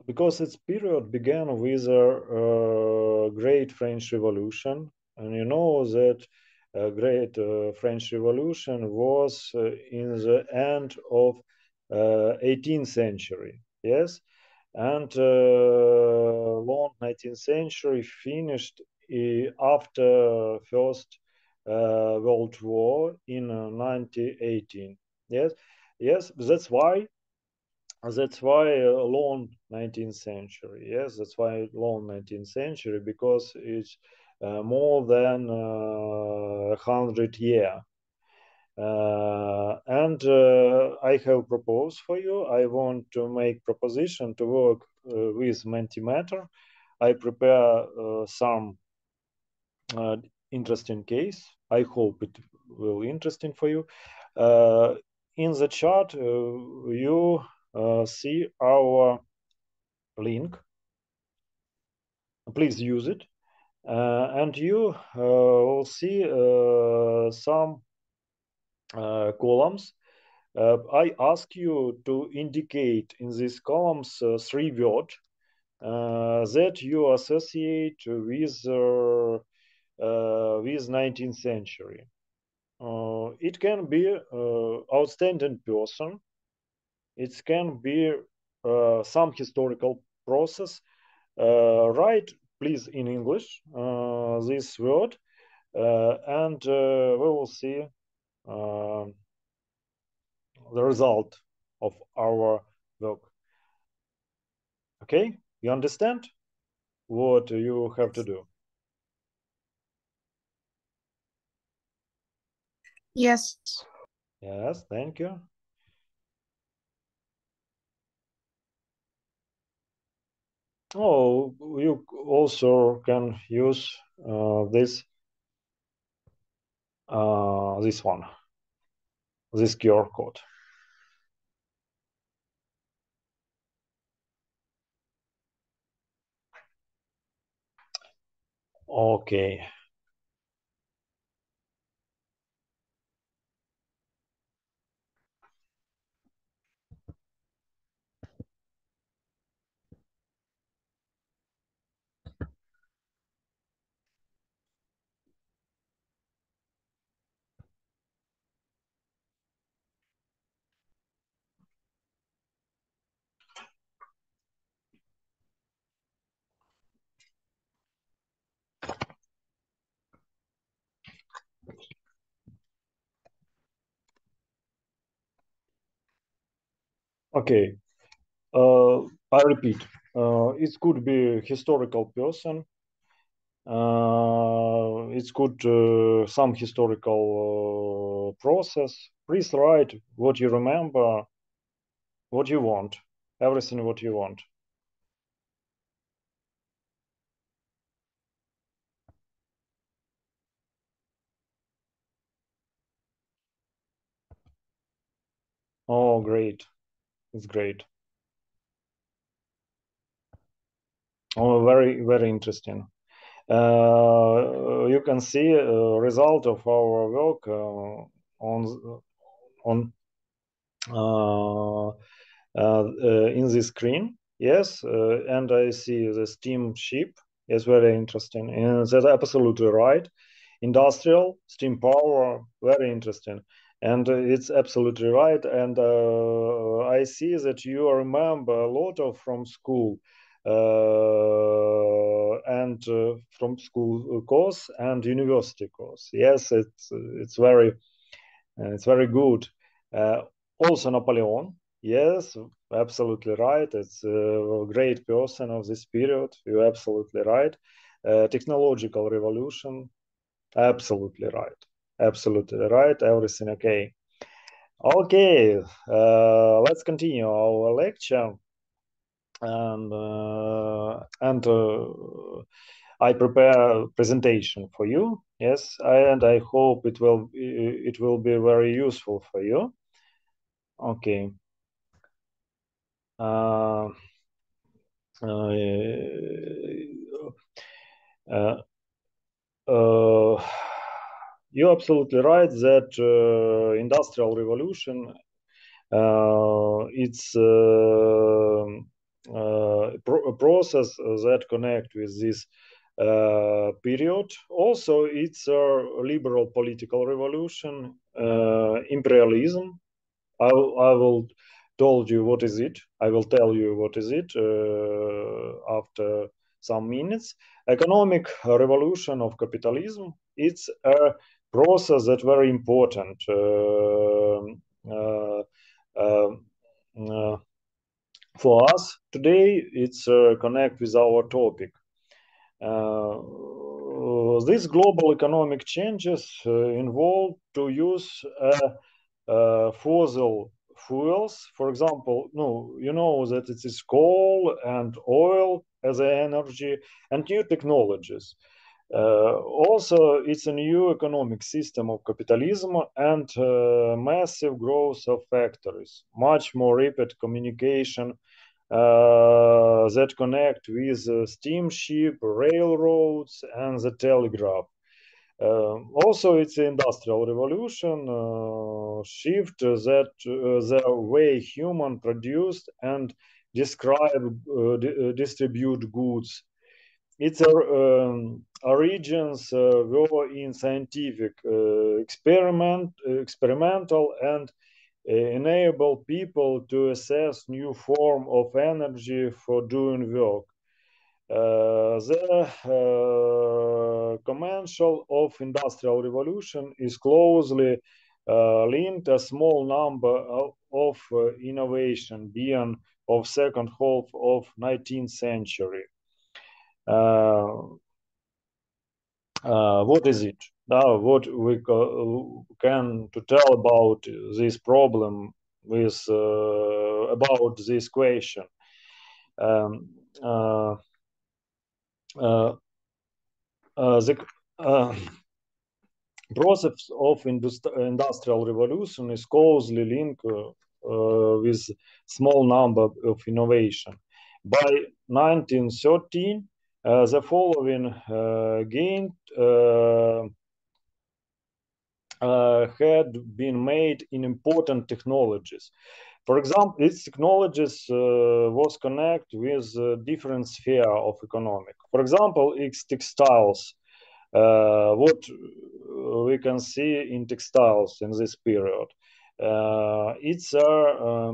because its period began with a great French Revolution, and you know that great French Revolution was in the end of 18th century, yes, and long 19th century finished after First World War in 1918. Yes, yes, that's why long 19th century. Yes, that's why long 19th century, because it's more than 100 year. And I have proposed for you. I want to make proposition to work with Mentimeter. I prepare some uh, interesting case. I hope it will interesting for you. Uh, in the chat, you see our link. Please use it, and you will see some columns. I ask you to indicate in these columns three words that you associate with 19th century. It can be outstanding person. It can be some historical process. Write, please, in English this word, and we will see uh, the result of our work. Okay, you understand what you have to do? Yes. Yes, thank you. Oh, you also can use this one, this QR code. Okay. Okay. I repeat. It could be historical person. It's good some historical process. Please write what you remember, what you want, everything what you want. Oh, great! It's great. Oh, very interesting. You can see a result of our work on in the screen. Yes, and I see the steam ship. Yes, very interesting. And that's absolutely right. Industrial steam power, very interesting. And it's absolutely right. And I see that you remember a lot of from school and from school course and university course. Yes, it's very good. Uh, Also Napoleon. Yes, absolutely right. It's a great person of this period. You're absolutely right. Technological revolution. Absolutely right. Absolutely right. Everything okay. Okay, let's continue our lecture. And I prepare a presentation for you. Yes, and I hope it will be very useful for you. Okay. Uh, uh, uh, uh, you're absolutely right that industrial revolution it's process that connect with this period. Also, it's a liberal political revolution, imperialism. I will told you what is it. I will tell you what is it after some minutes. Economic revolution of capitalism. It's a process that very important. Uh, uh, for us today, it's connect with our topic. These global economic changes involve to use fossil fuels. For example, no, you know that it is coal and oil as energy and new technologies. Also, it's a new economic system of capitalism and massive growth of factories, much more rapid communication that connect with steamship, railroads, and the telegraph. Also, it's the industrial revolution shift that the way human produced and distribute goods. Its origins were in scientific experimental and enable people to assess new form of energy for doing work. The commercial of industrial revolution is closely linked a small number of innovation beyond of second half of 19th century. What is it? Now, what we can to tell about this problem with about this question? Um, uh, uh, the process of industrial revolution is closely linked with small number of innovation. By 1913, the following gained had been made in important technologies. For example, these technologies was connect with different sphere of economic. For example, it's textiles. What we can see in textiles in this period. It's a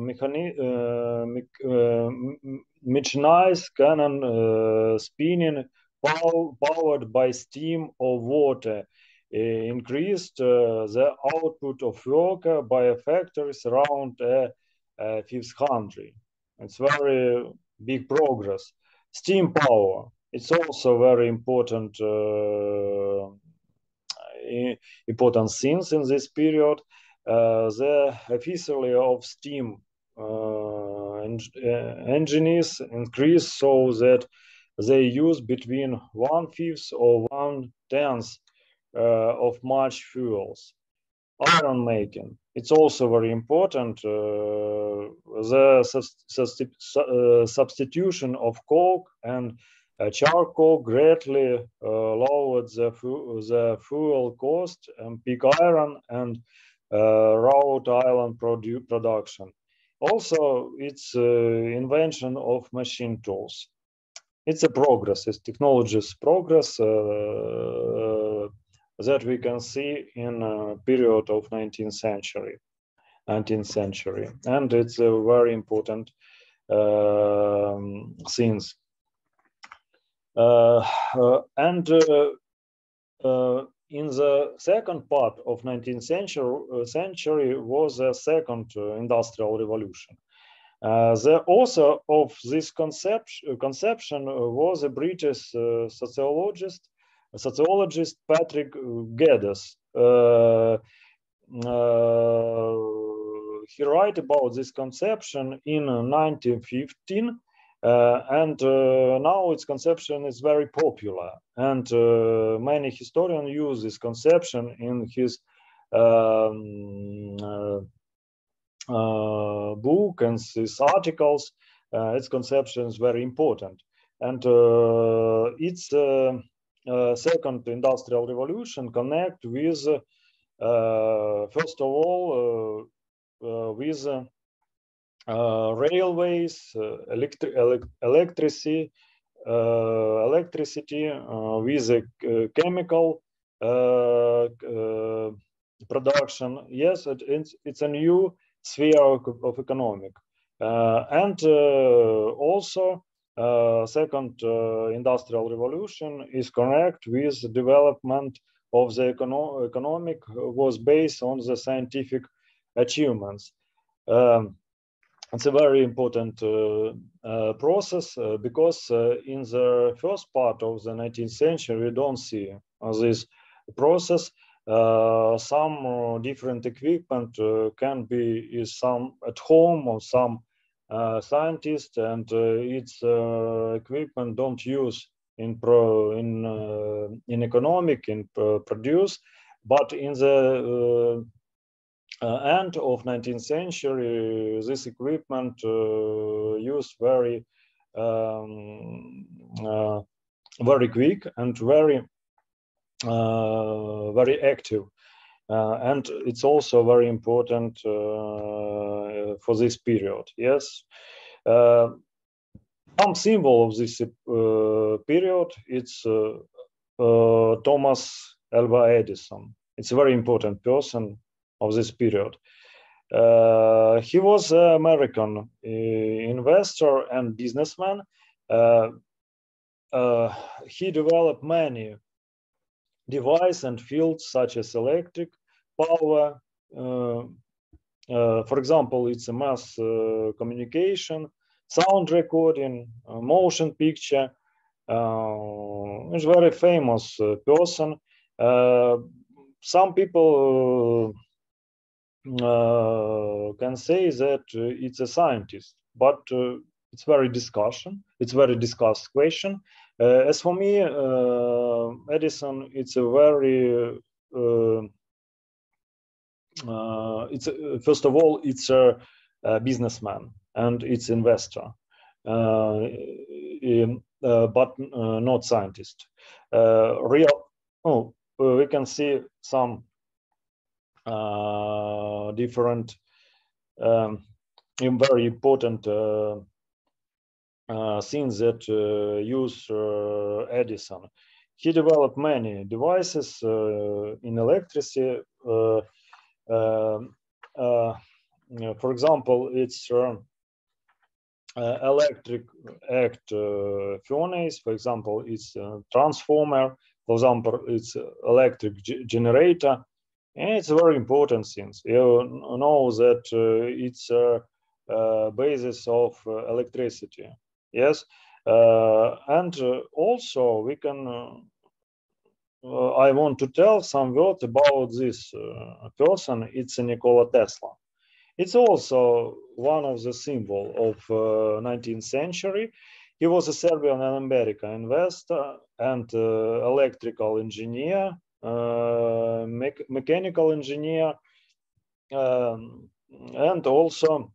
mechanized cannon spinning powered by steam or water increased the output of worker by factories around a fifth country. It's very big progress. Steam power. It's also very important important things in this period. The efficiency of steam engines increased so that they use between 1/5 or 1/10 of much fuels. Iron making. It's also very important. The substitution of coke and charcoal greatly lowered the fuel cost and pig iron and wrought iron production. Also, it's invention of machine tools. It's a progress. It's technology's progress that we can see in a period of 19th century. And it's a very important things. And in the second part of 19th century was a second industrial revolution. The author of this conception was a British sociologist Patrick Geddes. He wrote about this conception in 1915, and now its conception is very popular, and many historians use this conception in his book and his articles. Its conception is very important, and its second industrial revolution connect with first of all with railways, electricity, with a chemical production. Yes, it's a new sphere of economic. And also, second industrial revolution is correct with the development of the economic was based on the scientific achievements. It's a very important process because in the first part of the 19th century, we don't see this process. Some different equipment can be is some at home or some scientist, and its equipment don't use in economic in produce, but in the end of 19th century, this equipment used very very quick and very active. And it's also very important for this period. Yes. Some symbol of this period, it's Thomas Alva Edison. It's a very important person of this period. He was an American investor and businessman. He developed many devices and fields such as electric, power. For example, it's a mass communication, sound recording, motion picture. He's a very famous person. Some people can say that it's a scientist, but it's very discussed question. As for me, Edison, it's a very first of all, it's a businessman and it's investor, but not scientist. We can see some different very important things that use Edison. He developed many devices in electricity. For example, it's electric act furnace. For example, it's transformer. For example, it's electric generator. And it's a very important thing. You know that it's a basis of electricity. Yes, and also we can. I want to tell some words about this person. It's Nikola Tesla. It's also one of the symbols of 19th century. He was a Serbian and American investor and electrical engineer, mechanical engineer, and also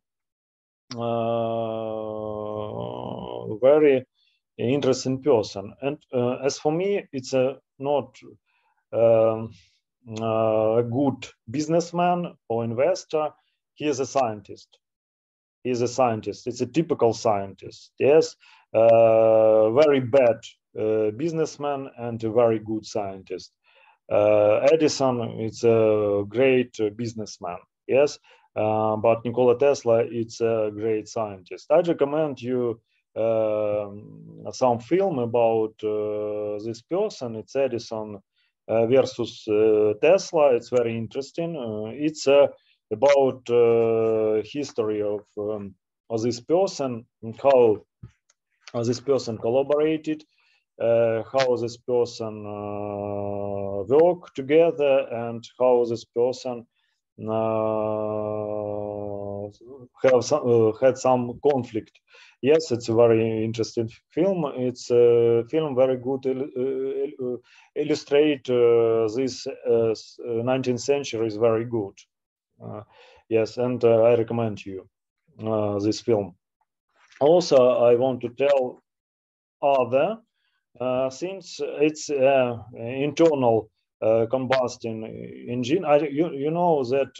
very interesting person. And as for me, it's not a good businessman or investor. He is a scientist. He is a scientist. It's a typical scientist. Yes, very bad businessman and a very good scientist. Edison is a great businessman. Yes, but Nikola Tesla, it's a great scientist. I recommend you some film about this person. It's Edison versus Tesla. It's very interesting. It's about history of this person and how this person collaborated, how this person worked together, and how this person had some conflict. Yes, it's a very interesting film. It's a film very good illustrate this 19th century is very good. Yes, and I recommend you this film. Also, I want to tell other since it's internal combustion engine. You know that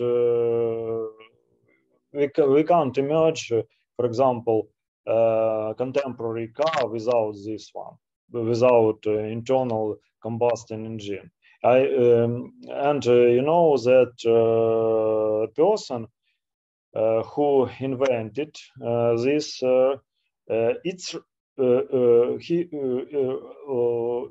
we can't imagine, for example, contemporary car without this one, without internal combustion engine. And you know that person who invented this, it's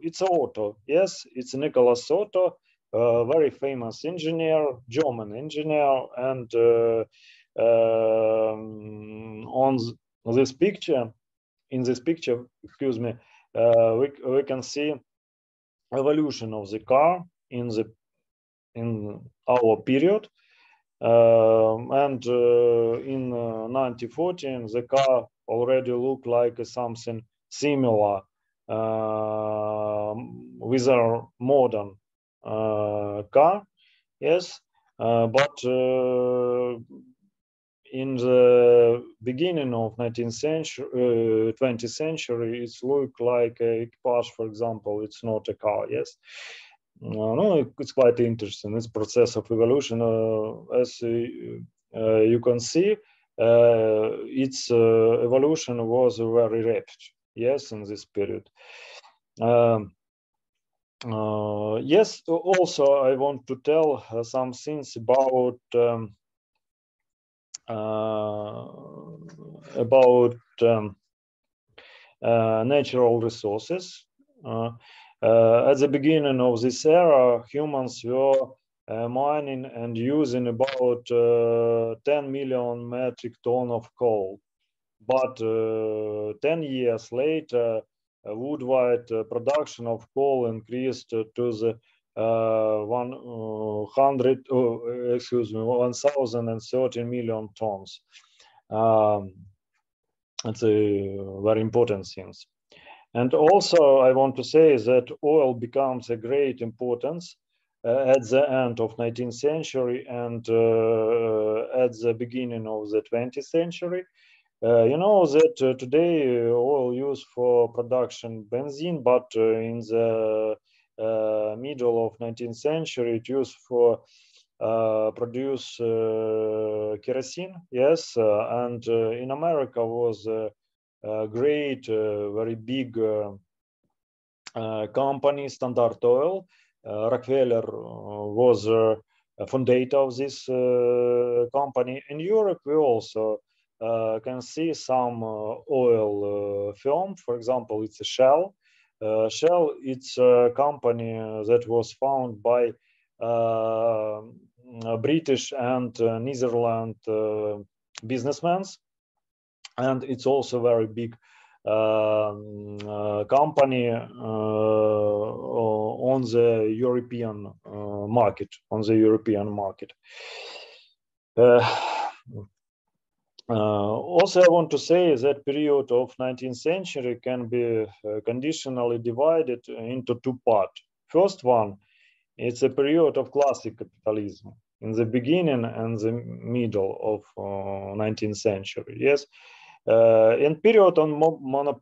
it's Otto. Yes, it's Nicholas Otto, very famous engineer, German engineer, and on this picture, in this picture, excuse me, we can see evolution of the car in our period. And in 1914, the car already looked like something similar with a modern car. Yes, but in the beginning of 19th century, 20th century, it looked like a equipage, for example. It's not a car. Yes. No, it's quite interesting. This process of evolution, as you can see, its evolution was very rapid. Yes, in this period. Yes. Also, I want to tell some things about natural resources. At the beginning of this era, humans were mining and using about 10 million metric tons of coal. But 10 years later, worldwide production of coal increased to the 1,030 million tons. It's a very important thing. And also, I want to say that oil becomes a great importance at the end of 19th century and at the beginning of the 20th century. You know that today oil used for production benzene, but in the middle of 19th century it used for produce kerosene. Yes, and in America was great, very big company, Standard Oil. Rockefeller was a founder of this company. In Europe, we also can see some oil firm. For example, it's a Shell. Shell, it's a company that was founded by British and Netherlands businessmen. And it's also a very big company on the European market. Also, I want to say that period of 19th century can be conditionally divided into two parts. First one, it's a period of classic capitalism in the beginning and the middle of 19th century. Yes. In period on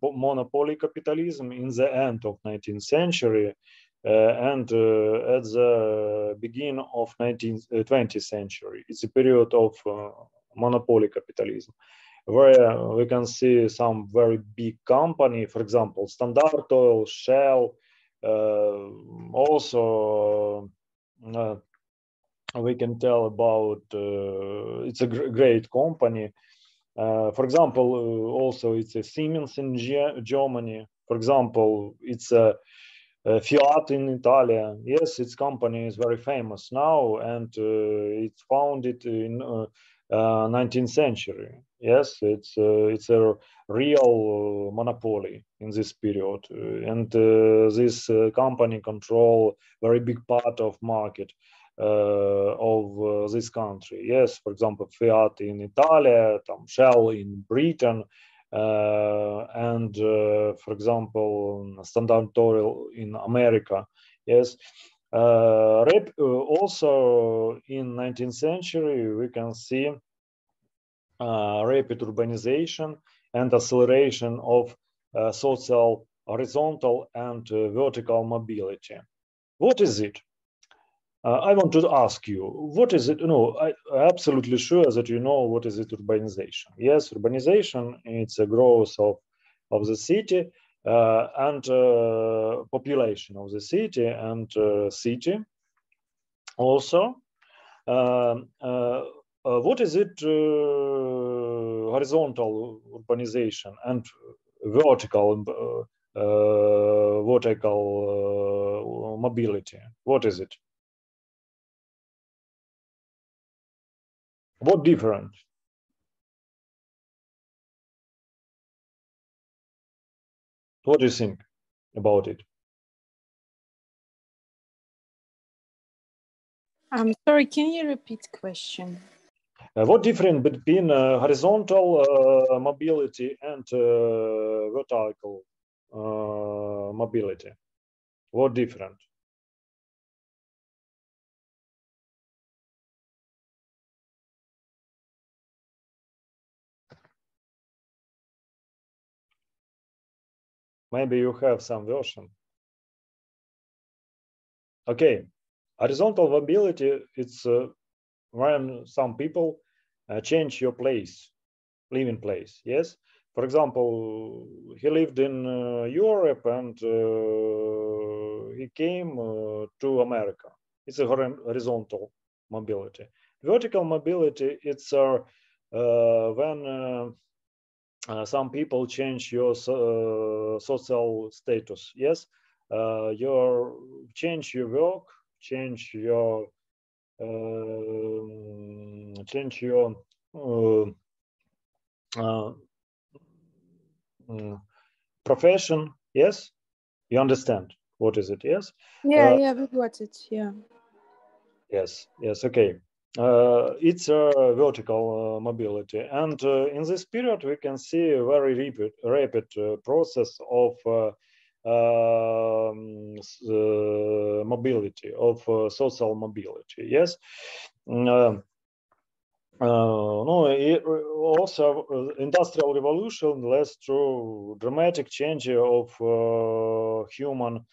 monopoly capitalism in the end of 19th century and at the beginning of 20th century. It's a period of monopoly capitalism, where we can see some very big company, for example, Standard Oil, Shell, also we can tell about it's a great company. For example, also it's a Siemens in Germany. For example, it's a Fiat in Italy. Yes, its company is very famous now, and it's founded in 19th century. Yes, it's a real monopoly in this period, and this company control very big part of market of this country. Yes, for example, Fiat in Italy, Shell in Britain, and for example, Standard Oil in America. Yes. Also in 19th century, we can see rapid urbanization and acceleration of social, horizontal, and vertical mobility. What is it? I want to ask you, what is it? No, I'm absolutely sure that you know what is it urbanization. Yes, urbanization, it's a growth of the city and population of the city and city also. What is it horizontal urbanization and vertical mobility? What is it? What different? What do you think about it? I'm sorry, can you repeat the question? What difference between horizontal mobility and vertical mobility? What different? Maybe you have some version. Okay, horizontal mobility, it's when some people change your place, living place, yes? For example, he lived in Europe and he came to America. It's a horizontal mobility. Vertical mobility, it's when some people change your social status, yes? Your change your work, change your change your uh, uh, profession, yes? You understand what is it, yes? Yeah, we got it, yeah. Yes, okay. It's a vertical mobility. And in this period, we can see a very rapid process of mobility, of social mobility, yes? Mm, no, also industrial revolution led to dramatic change of human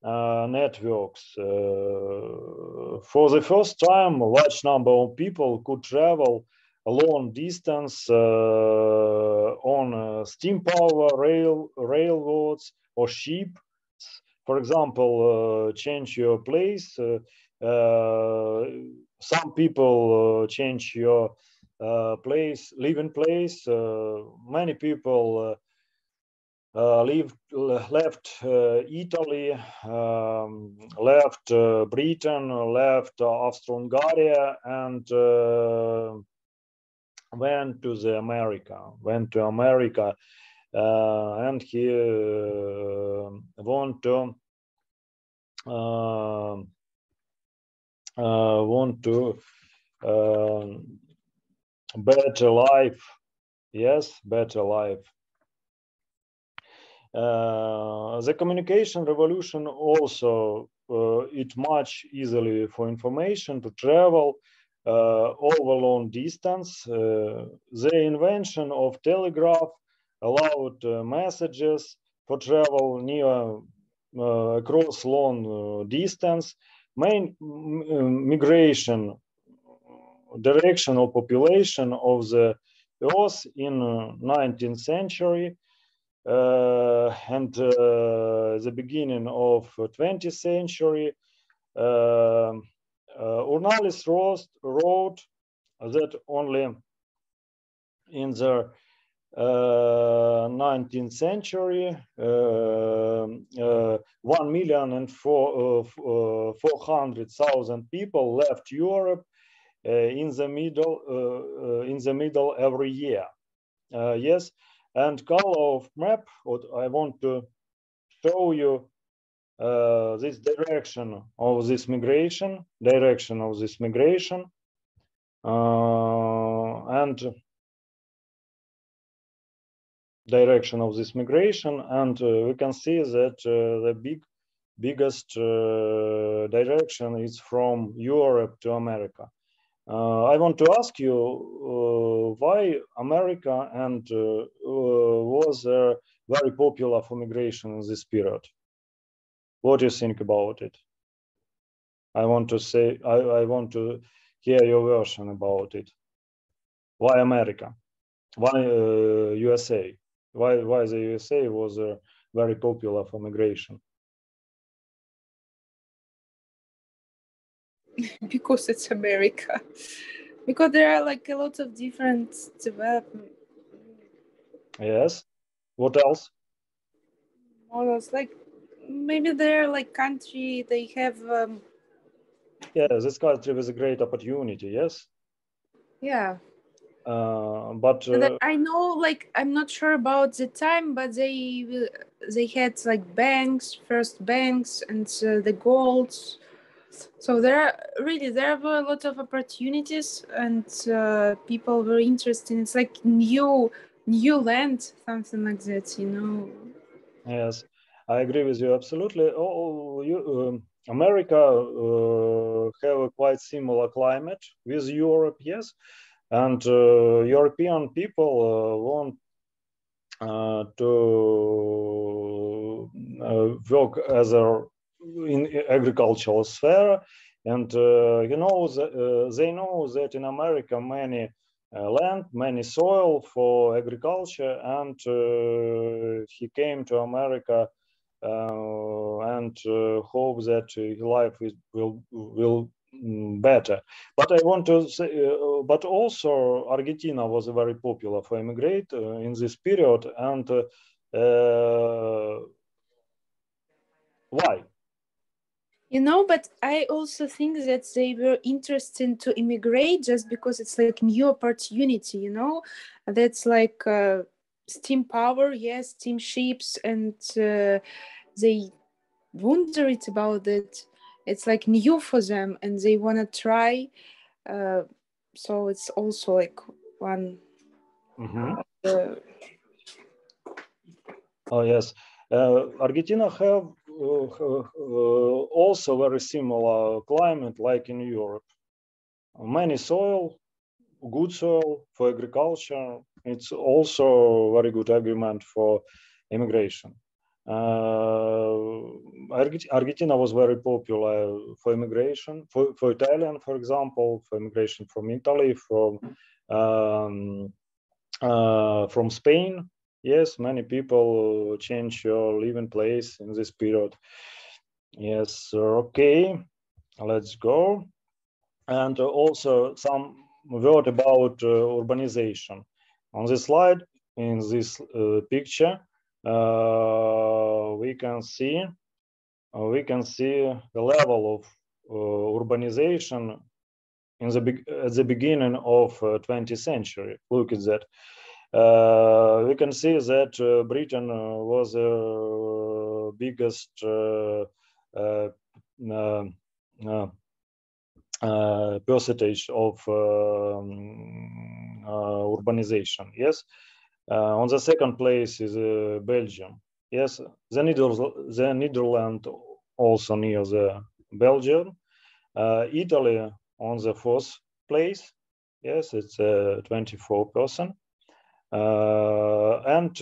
networks. For the first time, a large number of people could travel a long distance on steam power railroads or ship. For example, change your place. Some people change your place, living place. Many people left Italy, left Britain, left Austro-Hungary, and went to the America. Went to America, and he want to better life. Yes, better life. The communication revolution also it much easily for information to travel over long distance. The invention of telegraph allowed messages for travel near across long distance. Main migration direction of population of the Earth in 19th century and the beginning of 20th century, Urnalis wrote that only in the 19th century, 1,400,000 people left Europe in the middle every year. Yes, and color of map. What I want to show you this direction of this migration, and direction of this migration, and we can see that the biggest direction is from Europe to America. I want to ask you why America and was very popular for migration in this period. What do you think about it? I want to say, I want to hear your version about it. Why America? Why USA? Why the USA was very popular for migration? Because it's America. Because there are like a lot of different development Yes. What else? models. Like maybe they're like country they have. Yeah, this country was a great opportunity. Yes. Yeah. But I know, like, I'm not sure about the time, but they had like banks, first banks, and the golds. So there were a lot of opportunities, and people were interested. It's like new land, something like that, you know. yes, I agree with you absolutely. America have a quite similar climate with Europe, yes, and European people want to work as a in agricultural sphere, and they know that in America many land, many soil for agriculture, and he came to America and hope that his life will better. But I want to say, but also Argentina was very popular for immigrate in this period, and why? You know, but I also think that they were interested to immigrate just because it's like new opportunity, you know? That's like steam power, yes, steam ships, and they wonder it about it. It's like new for them, and they want to try. Uh, so it's also like one. Mm-hmm. Uh, Oh yes, Argentina have also very similar climate like in Europe. Many soil, good soil for agriculture. It's also very good agreement for immigration. Argentina was very popular for immigration, for Italian, for example, for immigration from Italy, from Spain. Yes, many people change your living place in this period. Yes, okay, let's go. And also some word about urbanization. On this slide, in this picture, we can see the level of urbanization at the beginning of 20th century. Look at that. We can see that Britain was the biggest percentage of urbanization. Yes. On the second place is Belgium. Yes, the Netherlands also near the Belgium. Italy on the fourth place. Yes, it's 24%. And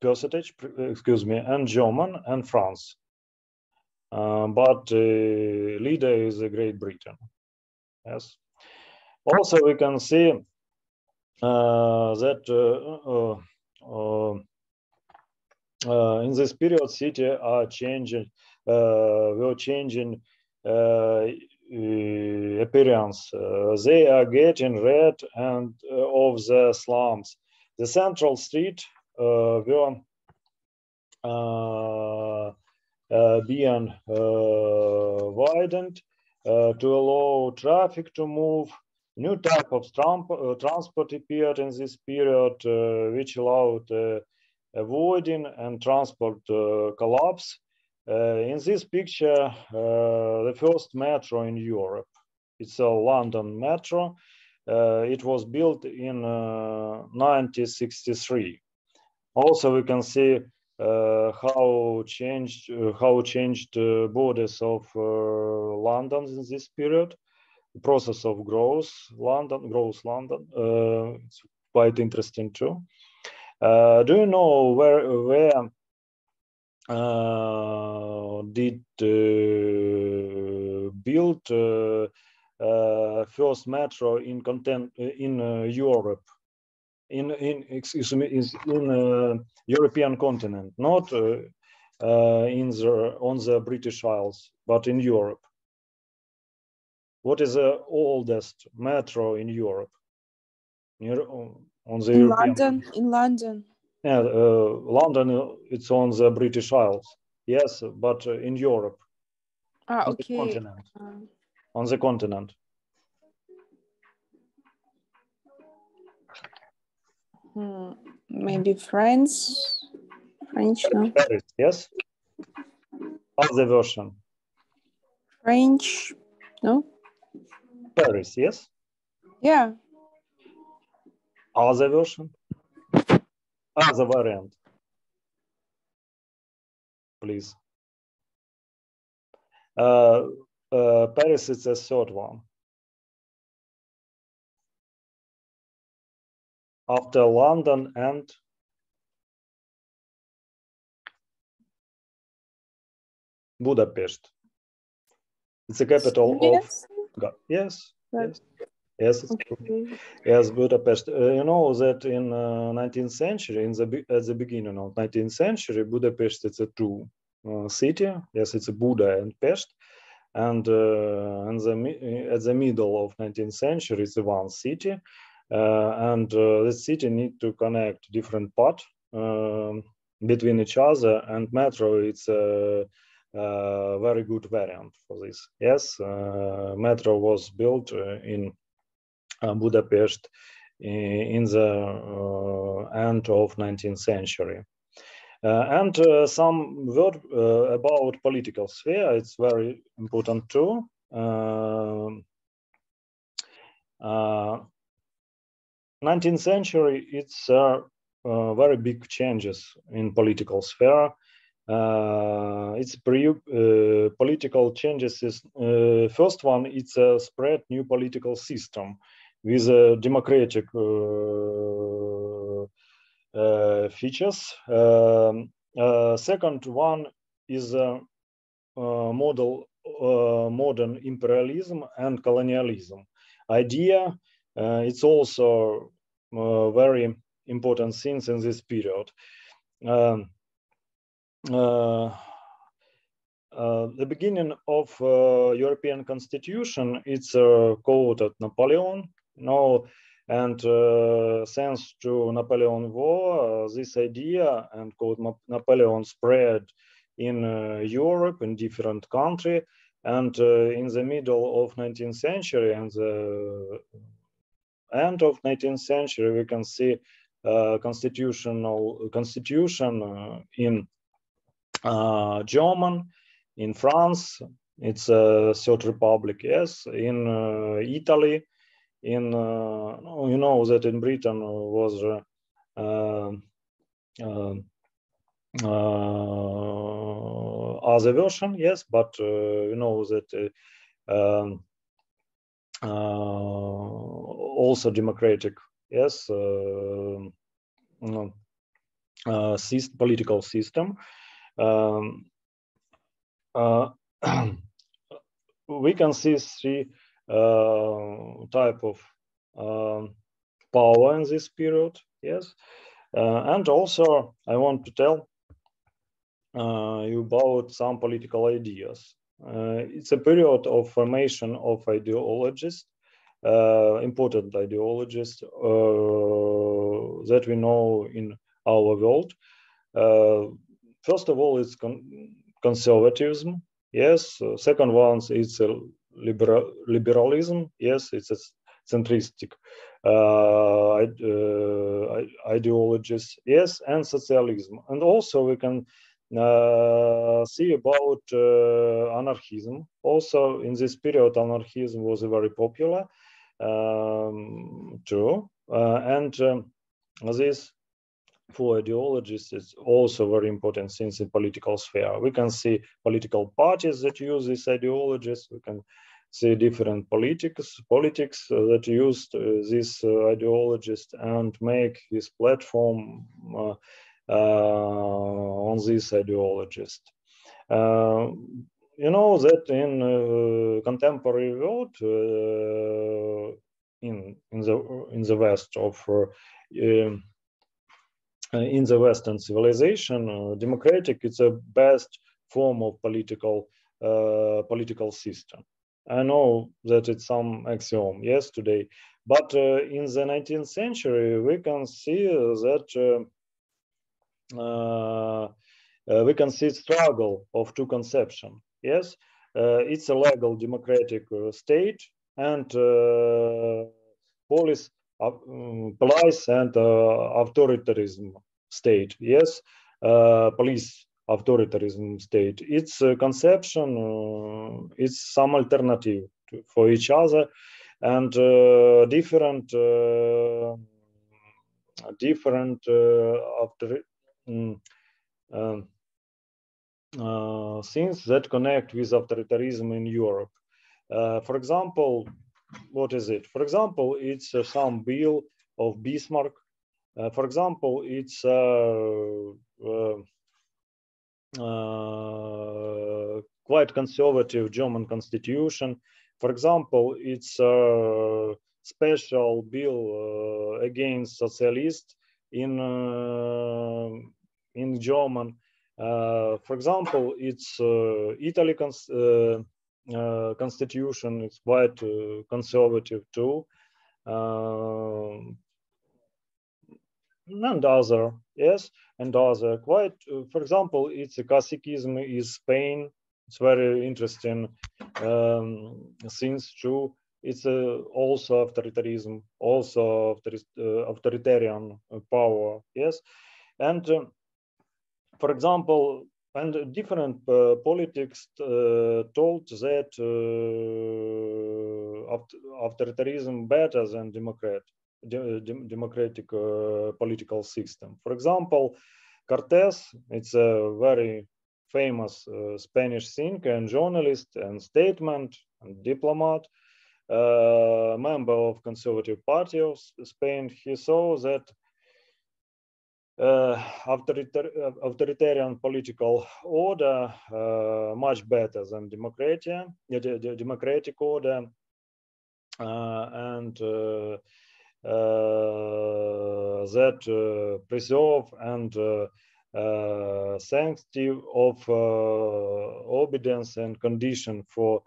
percentage, excuse me, and German and France. But leader is Great Britain. Yes. Also, we can see that in this period, city are changing, were changing appearance. They are getting rid and of the slums. The central street were being widened to allow traffic to move. New type of transport appeared in this period, which allowed avoiding and transport collapse. In this picture, the first metro in Europe. It's a London metro. It was built in 1963. Also, we can see how changed borders of London in this period. The process of growth London. It's quite interesting too. Do you know where did built first metro in Europe, in European continent, not on the British Isles, but in Europe. What is the oldest metro in Europe? On the In European London, in London. Yeah, London, it's on the British Isles. Yes, but in Europe, Ah, on the okay. continent. On the continent. Maybe French, no? Paris, yes. Other version. French, no? Paris, yes. Yeah. Other version. Other variant. Please. Paris is the third one. After London and Budapest. It's the capital of. Yes. Yes. Yes, it's true. Yes, Budapest. You know that in 19th century, at the beginning of 19th century, Budapest is a two city. Yes, it's a Buda and Pest, and at the middle of 19th century, it's one city, and the city need to connect different parts between each other, and metro it's a very good variant for this. Yes, metro was built in Budapest in the end of 19th century. And some word about political sphere, it's very important too. 19th century, it's very big changes in political sphere. It's political changes is first one, it's a spread new political system with democratic features. Second one is modern imperialism and colonialism idea. It's also very important things in this period. The beginning of European Constitution, it's quoted Napoleon. And thanks to Napoleon War, this idea and called Napoleon spread in Europe, in different countries. And in the middle of 19th century and the end of 19th century, we can see constitution in German, in France, it's a Third Republic, yes, in Italy, in you know that in Britain was other version, yes, but you know that also democratic, yes, political system. We can see three type of power in this period, yes, and also I want to tell you about some political ideas. It's a period of formation of ideologies, important ideologies that we know in our world. First of all, it's conservatism. Yes. Second one is liberalism. Yes, it's a centristic ideologies. Yes, and socialism. And also we can see about anarchism. Also in this period, anarchism was very popular too. And this for ideologies is also very important since in political sphere. We can see political parties that use these ideologies. We can see different politics that used these ideologies and make this platform on these ideologies. you know that in contemporary world, in the West of in the Western civilization, democratic is the best form of political system. I know that it's some axiom, yes, today, but in the 19th century, we can see that we can see struggle of two conception. Yes, it's a legal democratic state and police, police and authoritarianism state. Yes, police authoritarianism state. Its conception is some alternative for each other and different after. Um, things that connect with authoritarianism in Europe. For example, what is it? For example, it's some bill of Bismarck. For example, it's quite conservative German constitution. For example, it's a special bill against socialists in German. For example, it's Italy constitution. It's quite conservative too. And other, yes, and other quite, for example, it's a Catholicism is Spain. It's very interesting things too. It's also authoritarianism, also authoritarian power, yes, and for example, and different politics told that authoritarianism better than democratic political system. For example, Cortés, it's a very famous Spanish thinker and journalist and statesman and diplomat, member of Conservative Party of Spain. He saw that authoritarian political order much better than democratic order, and that preserve and sanctity of obedience and condition for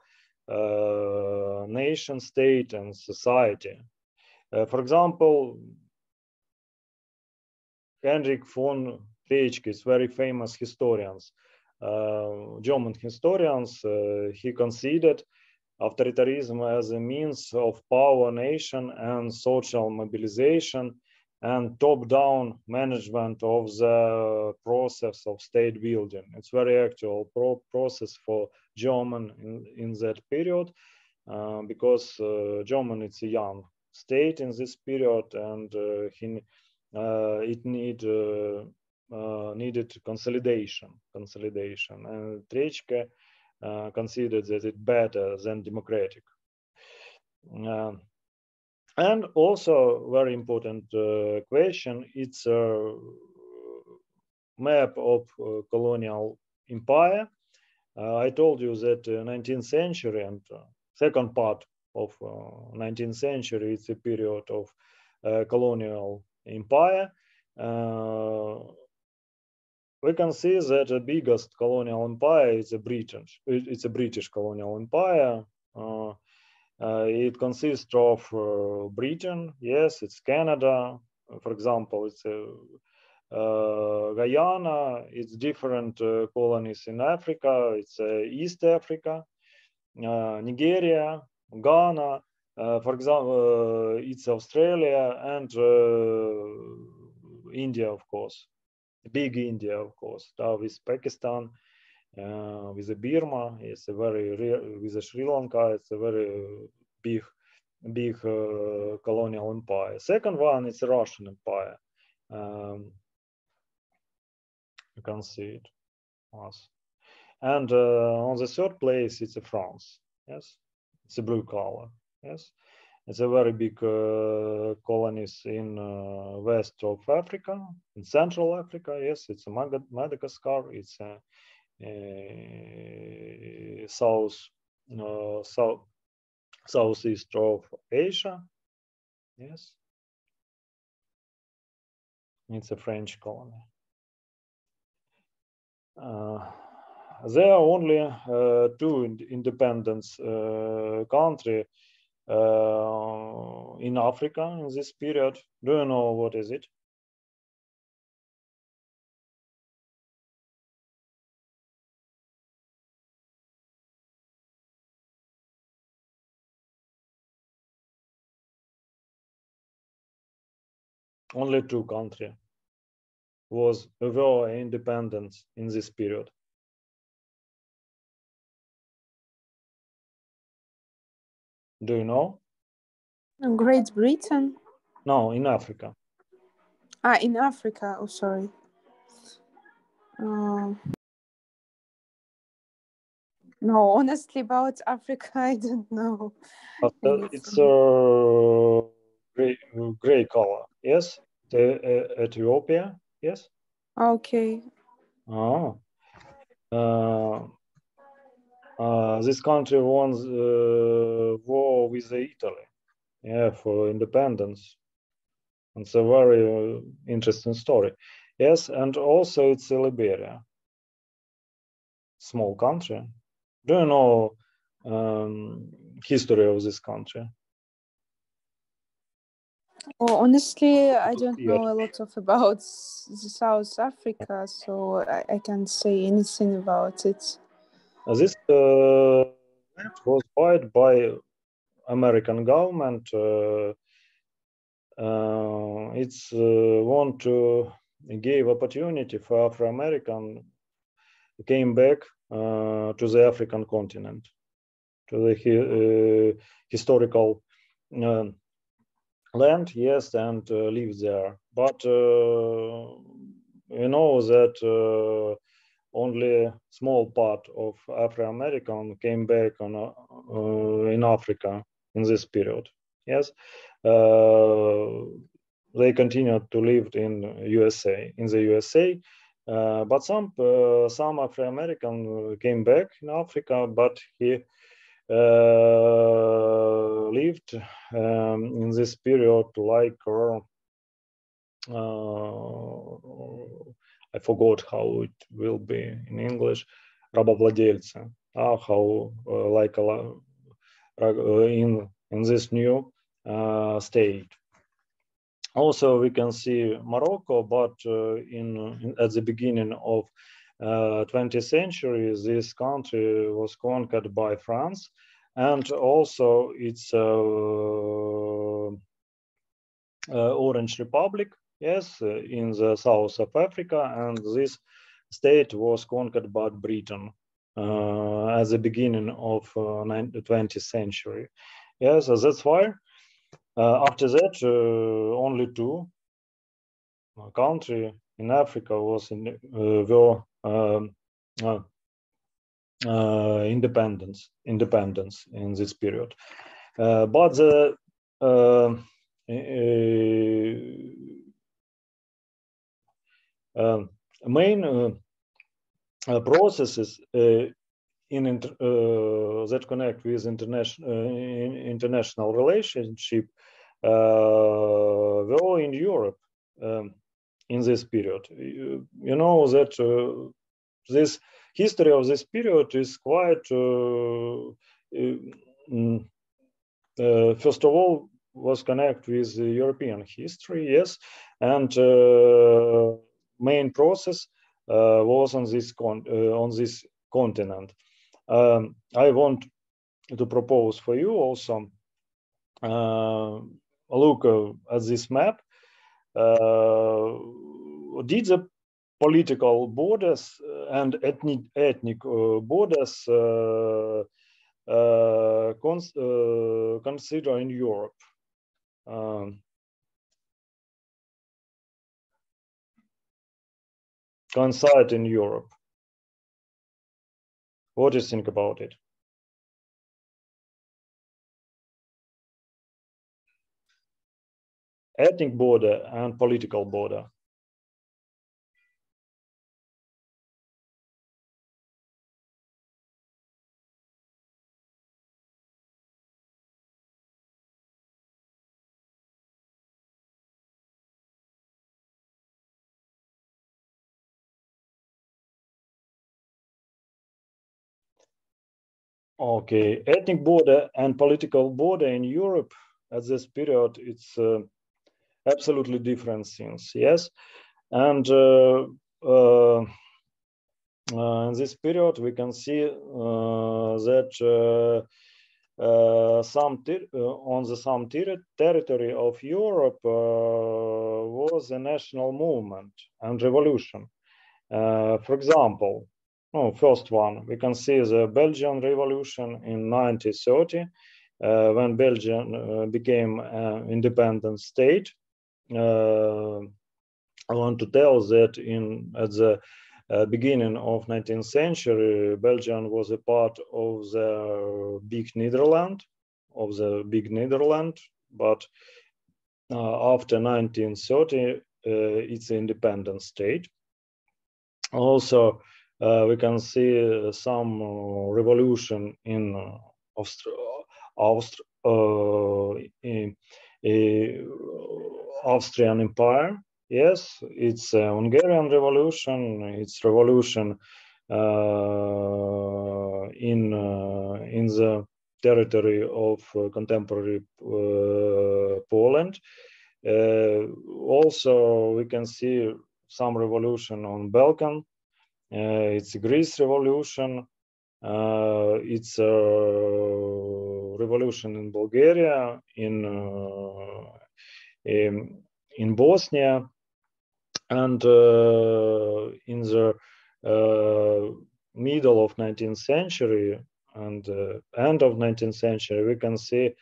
nation, state, and society. For example, Heinrich von Treitschke is very famous historians, German historians. He considered authoritarianism as a means of power nation and social mobilization and top-down management of the process of state building. It's very actual process for German in that period because German is a young state in this period, and it needed consolidation. And Treitschke considered that it's better than democratic. And also very important question, it's a map of colonial empire. I told you that 19th century and second part of 19th century, it's a period of colonial empire. We can see that the biggest colonial empire is a British colonial empire. It consists of Britain, yes, it's Canada, for example, it's Guyana, it's different colonies in Africa, it's East Africa, Nigeria, Ghana, for example, it's Australia and India, of course, big India, of course, with Pakistan, with the Burma, it's a very with the Sri Lanka, it's a very big colonial empire. Second one is the Russian Empire. You can see it, yes. And on the third place, it's France. Yes, it's a blue color. Yes, it's a very big colonies in west of Africa, in Central Africa. Yes, it's a Madagascar. It's southeast of Asia. Yes, it's a French colony. There are only two independent countries in Africa in this period. Do you know what is it? Only two countries were independent in this period. Do you know? Great Britain. No, in Africa. In Africa. Oh, sorry. No, honestly, about Africa, I don't know. It's gray color. Yes, Ethiopia. Yes. Okay. Oh. This country won war with Italy, yeah, for independence. It's a very interesting story. Yes, and also it's Liberia, small country. Do you know history of this country? Well, honestly, I don't Yeah. know a lot of about South Africa, so I can't say anything about it. This land was bought by American government. It's want to give opportunity for Afro-American came back to the African continent, to the historical land, yes, and live there. But you know that only small part of Afro-American came back in Africa in this period. Yes, they continued to live in the USA. But some Afro-American came back in Africa, but he lived in this period like I forgot how it will be in English, рабовладельцы, how like in this new state. Also, we can see Morocco, but at the beginning of 20th century, this country was conquered by France, and also it's Orange Republic, yes, in the south of Africa, and this state was conquered by Britain at the beginning of 20th century. Yes, so that's why after that only two country in Africa was were independence in this period, but the main processes that connect with international relationship were in Europe in this period. You know that this history of this period is quite first of all was connected with European history, yes, and main process was on this continent. I want to propose for you also look at this map. Did the political borders and ethnic borders consider in Europe? Coincide in Europe. What do you think about it? Ethnic border and political border. Okay, ethnic border and political border in Europe at this period, it's absolutely different things, yes. And in this period, we can see that some territory of Europe was a national movement and revolution. For example, first one, we can see the Belgian Revolution in 1930, when Belgium became an independent state. I want to tell that at the beginning of 19th century, Belgium was a part of the big Netherlands, but after 1930, it's an independent state. Also, we can see some revolution in Austrian Empire. Yes, it's a Hungarian Revolution. It's revolution in the territory of contemporary Poland. Also, we can see some revolution on Balkan. It's a Greece revolution. It's a revolution in Bulgaria, in Bosnia, and in the middle of 19th century and end of 19th century, we can see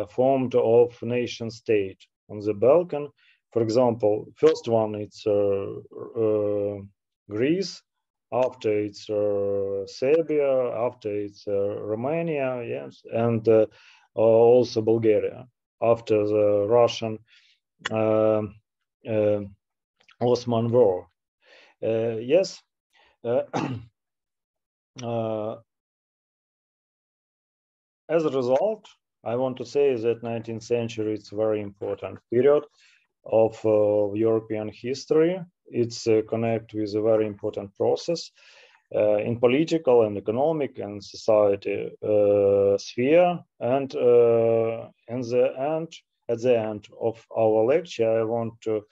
formed of nation state on the Balkan. For example, first one it's Greece, after it's Serbia, after it's Romania, yes, and also Bulgaria after the Russian Osman War. Yes. As a result, I want to say that 19th century is a very important period of European history. It's connect with a very important process in political and economic and society sphere. And at the end of our lecture, I want to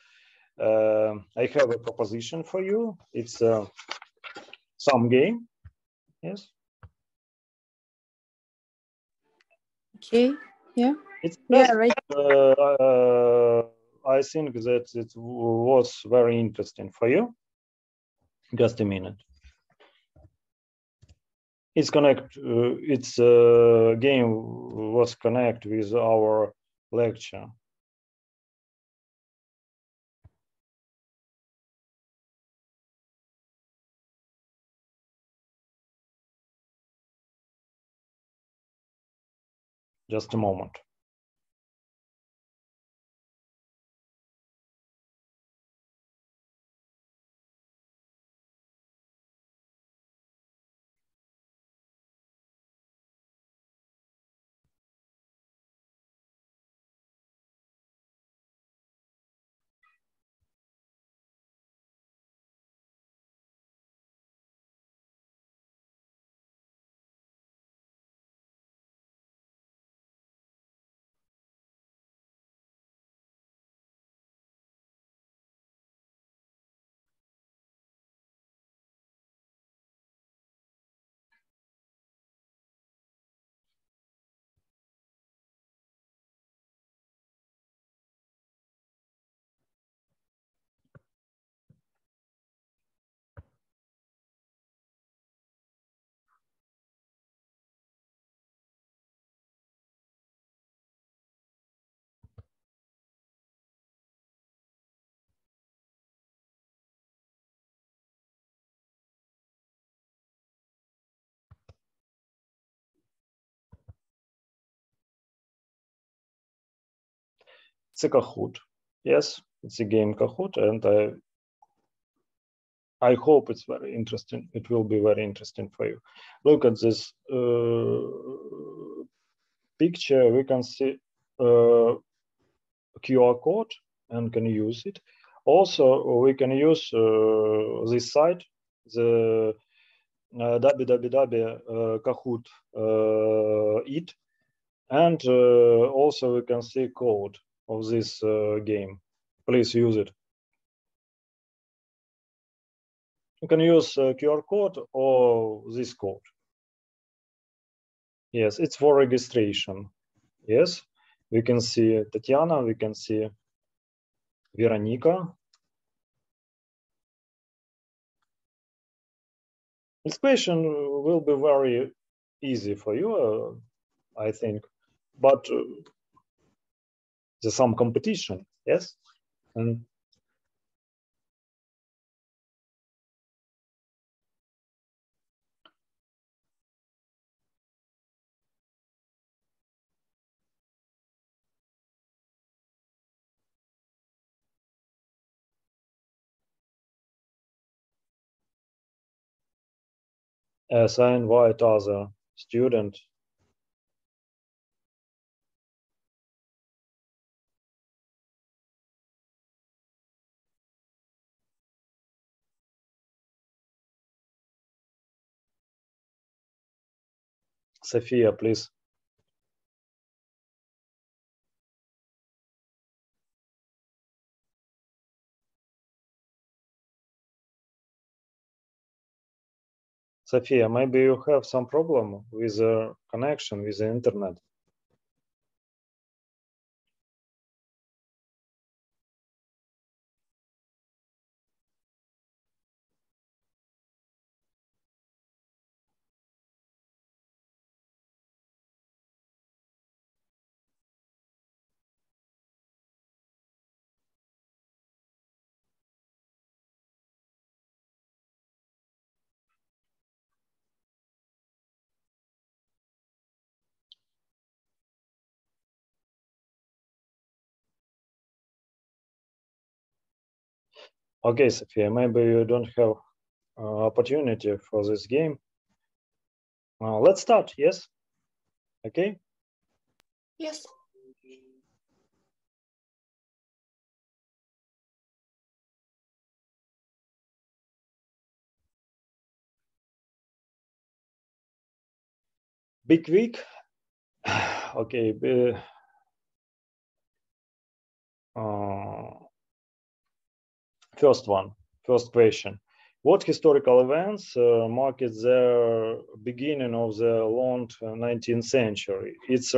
I have a proposition for you. It's some game. Yes. Okay. Yeah. It's Yeah. just, Right. I think that it was very interesting for you. Just a minute. It's connect. Its game was connect with our lecture. Just a moment. It's a Kahoot. Yes, it's a game Kahoot, and I hope it's very interesting. It will be very interesting for you. Look at this picture. We can see QR code and can use it. Also, we can use this site, the Kahoot it, and also we can see code of this game. Please use it. You can use QR code or this code. Yes, it's for registration. Yes, we can see Tatiana, we can see Veronica. This question will be very easy for you, I think, but there's some competition, yes? And as I invite other student. Sophia, please. Sophia, maybe you have some problem with the connection with the internet. Okay, Sophia, maybe you don't have opportunity for this game. Let's start, yes? Okay? Yes. Big week. Okay. First question. What historical events marked the beginning of the long 19th century? It's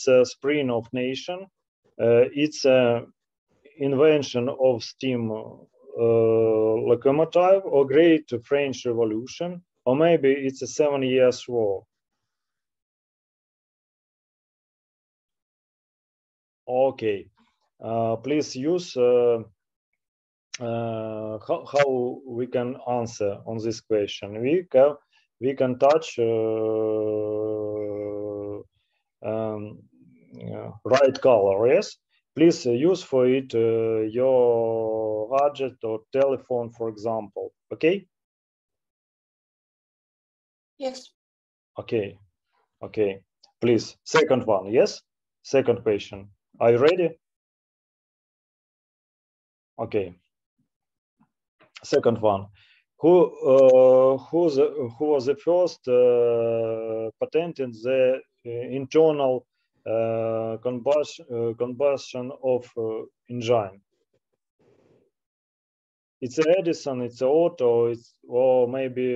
a spring of nation. It's a invention of steam locomotive or Great French Revolution, or maybe it's a 7 Years' War. Okay, please use how we can answer on this question. We can touch right color, yes. Please use for it your gadget or telephone, for example. Okay. Yes. Okay. Okay. Please, second one. Yes. Second question. Are you ready? Okay. Second one. Who was the first patenting the internal combustion of engine? It's Edison, it's Otto, or maybe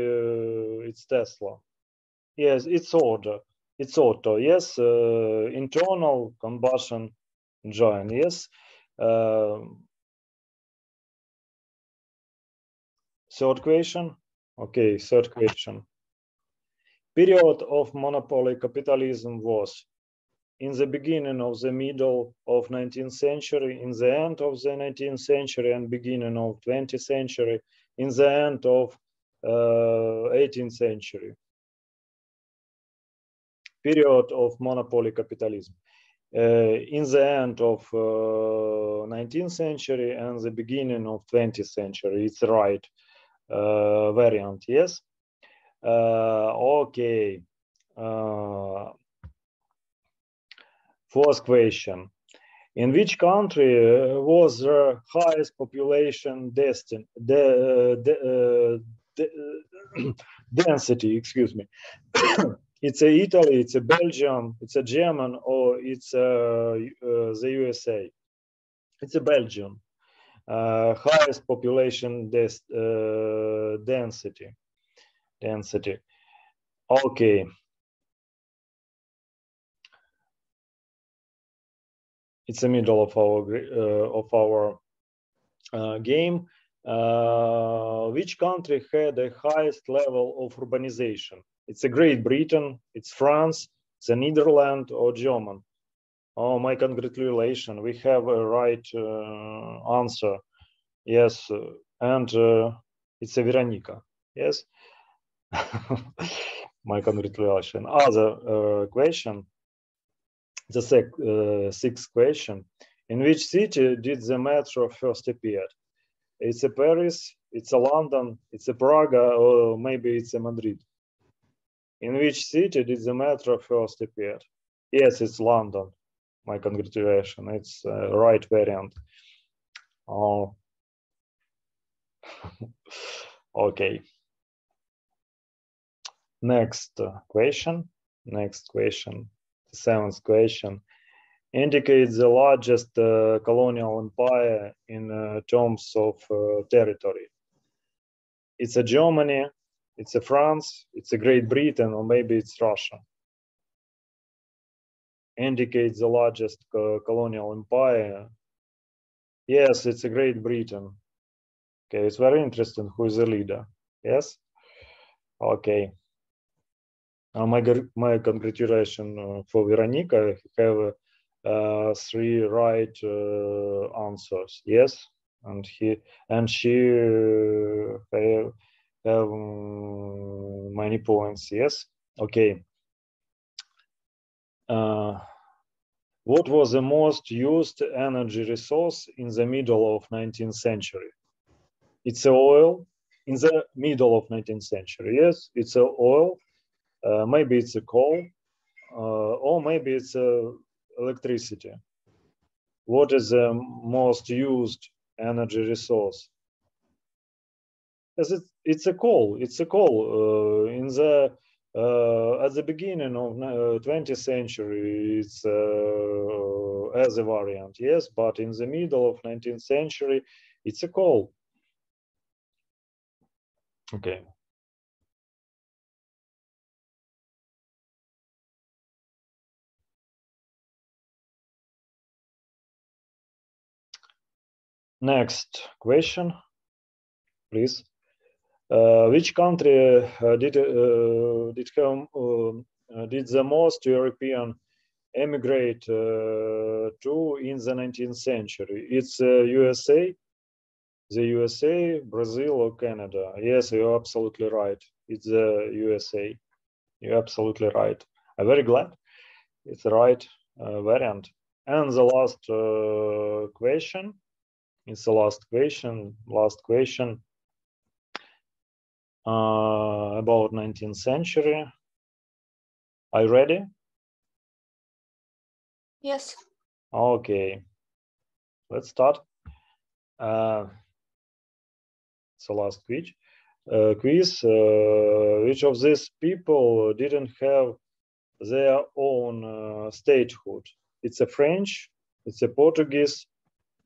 it's Tesla. Yes, it's Otto. It's Otto. Yes, internal combustion engine. Yes. Third question. Okay, third question. Period of monopoly capitalism was in the beginning of the middle of 19th century, in the end of the 19th century and beginning of 20th century, in the end of 18th century. Period of monopoly capitalism. In the end of 19th century and the beginning of 20th century. It's the right variant, yes? Okay. Fourth question. In which country was the highest population density? Excuse me. It's a Italy, it's a Belgium, it's a German, or it's the USA. It's a Belgium. Highest population density. Okay. It's the middle of our game. Which country had the highest level of urbanization? It's a Great Britain, it's France, it's the Netherlands, or German. Oh, my congratulations! We have a right answer. Yes, and it's a Veronica. Yes. My congratulations. Other question. The sixth question. In which city did the metro first appear? It's a Paris, it's a London, it's a Praga, or maybe it's a Madrid. In which city did the metro first appear? Yes, it's London. My congratulations. It's right variant. Oh. Okay. Next question. The seventh question. Indicate the largest colonial empire in terms of territory. It's a Germany, it's a France, it's a Great Britain, or maybe it's Russia. Indicate the largest colonial empire. Yes, it's a Great Britain. Okay, it's very interesting who is the leader. Yes? Okay. My congratulations for Veronica. You have 3 right answers. Yes, and she have many points. Yes. Okay. What was the most used energy resource in the middle of 19th century? It's oil in the middle of 19th century. Yes, it's oil. Maybe it's a coal, or maybe it's electricity. What is the most used energy resource? Yes, it's a coal. It's a coal. In the at the beginning of 20th century, it's as a variant, yes, but in the middle of 19th century, it's a coal. Okay. Next question, please. Which country did the most European emigrate to in the 19th century? It's USA, the USA, Brazil, or Canada? Yes, you're absolutely right. It's the USA. You're absolutely right. I'm very glad. It's the right variant. And the last question. It's the last question. About 19th century. Are you ready? Yes. Okay. Let's start. It's the last quiz. Which of these people didn't have their own statehood? It's a French, it's a Portuguese,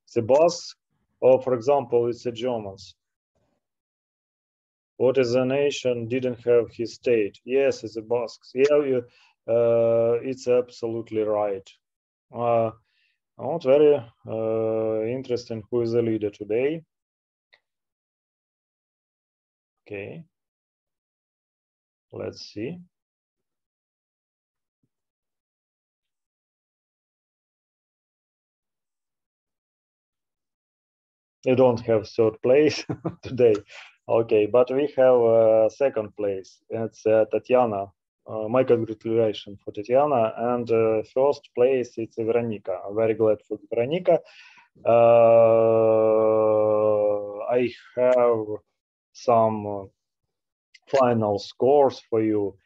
it's a Basque, or for example, it's a Germans. What is a nation didn't have his state? Yes, it's a Basques. Yeah, it's absolutely right. Not very interesting. Who is the leader today? Okay, let's see. You don't have third place today. Okay, but we have second place. It's Tatiana. My congratulations for Tatiana. And first place, it's Veronica. I'm very glad for Veronica. I have some final scores for you.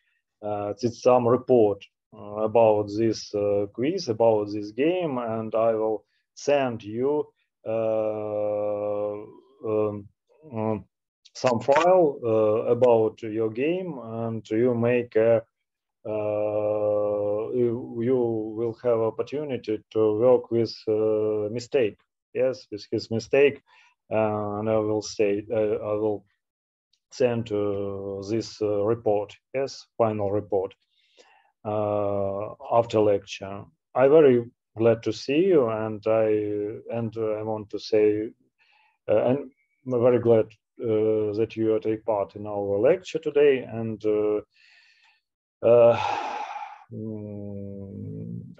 It's some report about this quiz, about this game, and I will send you some file about your game, and you make a you will have opportunity to work with mistake. Yes, with his mistake, and I will say I will send this report. Yes, final report after lecture. I'm very glad to see you, and I want to say, and I'm very glad that you take part in our lecture today, and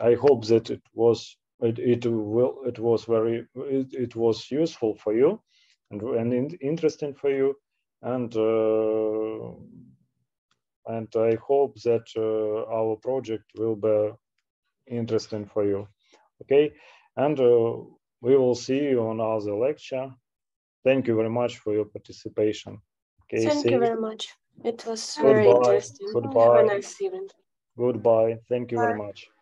I hope that it was useful for you and interesting for you, and I hope that our project will be interesting for you. Okay, and we will see you on other lecture. Thank you very much for your participation. Okay, Thank you very much. It was goodbye. very interesting. Goodbye. Have a nice evening. Goodbye. Thank you very Bye. much.